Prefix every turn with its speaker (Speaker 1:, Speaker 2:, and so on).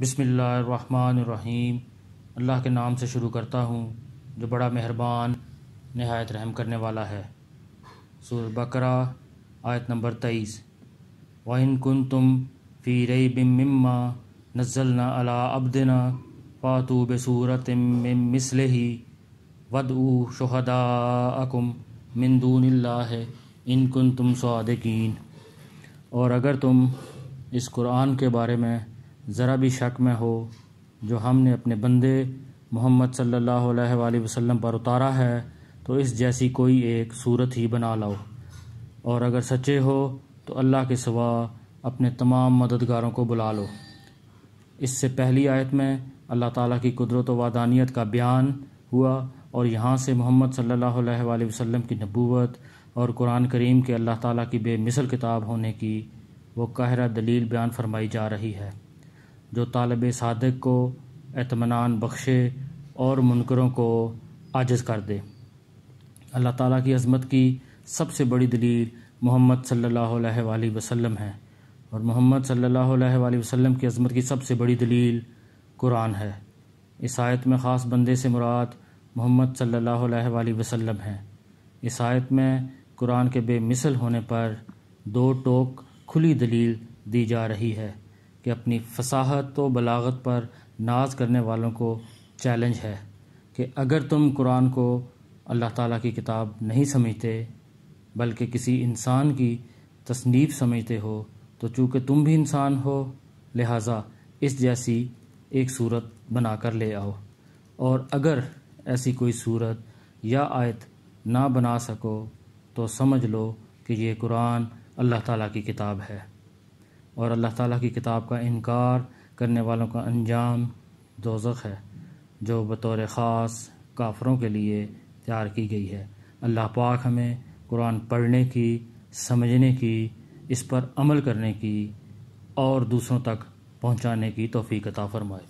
Speaker 1: بسم اللہ الرحمن الرحیم۔ اللہ کے نام سے شروع کرتا ہوں جو بڑا مہربان نہایت رحم کرنے والا ہے۔ سورہ بقرہ آیت نمبر 23۔ وَإِن كُنتُمْ فِي رَيْبٍ مِّمَّا نَزَّلْنَا عَلَىٰ عَبْدِنَا فَأْتُوا بِسُورَةٍ مِّن مِّثْلِهِ وَادْعُوا شُهَدَاءَكُم مِّن دُونِ اللَّهِ إِن كُنتُمْ صَادِقِينَ۔ اور اگر تم اس قرآن کے بارے میں ذرا بھی شک میں ہو جو ہم نے اپنے بندے محمد صلی اللہ علیہ وآلہ وسلم پر اتارا ہے تو اس جیسی کوئی ایک صورت ہی بنا لاؤ، اور اگر سچے ہو تو اللہ کے سوا اپنے تمام مددگاروں کو بلا لو۔ اس سے پہلی آیت میں اللہ تعالیٰ کی قدرت و وحدانیت کا بیان ہوا، اور یہاں سے محمد صلی اللہ علیہ وآلہ وسلم کی نبوت اور قرآن کریم کے اللہ تعالیٰ کی بے مثل کتاب ہونے کی وہ قاہرہ دلیل بیان فرمائی جا رہی ہے جو طالب صادق کو اطمینان بخشے اور منکروں کو عاجز کر دے۔ اللہ تعالیٰ کی عظمت کی سب سے بڑی دلیل محمد صلی اللہ علیہ وآلہ وسلم ہے، اور محمد صلی اللہ علیہ وآلہ وسلم کی عظمت کی سب سے بڑی دلیل قرآن ہے۔ اس آیت میں خاص بندے سے مراد محمد صلی اللہ علیہ وآلہ وسلم ہے۔ اس آیت میں قرآن کے بے مثل ہونے پر دو ٹوک کھلی دلیل دی جا رہی ہے کہ اپنی فصاحت و بلاغت پر ناز کرنے والوں کو چیلنج ہے کہ اگر تم قرآن کو اللہ تعالیٰ کی کتاب نہیں سمجھتے بلکہ کسی انسان کی تصنیف سمجھتے ہو تو چونکہ تم بھی انسان ہو لہٰذا اس جیسی ایک صورت بنا کر لے آؤ، اور اگر ایسی کوئی صورت یا آیت نہ بنا سکو تو سمجھ لو کہ یہ قرآن اللہ تعالیٰ کی کتاب ہے، اور اللہ تعالیٰ کی کتاب کا انکار کرنے والوں کا انجام دوزخ ہے جو بطور خاص کافروں کے لیے تیار کی گئی ہے۔ اللہ پاک ہمیں قرآن پڑھنے کی، سمجھنے کی، اس پر عمل کرنے کی اور دوسروں تک پہنچانے کی توفیق عطا فرمائے۔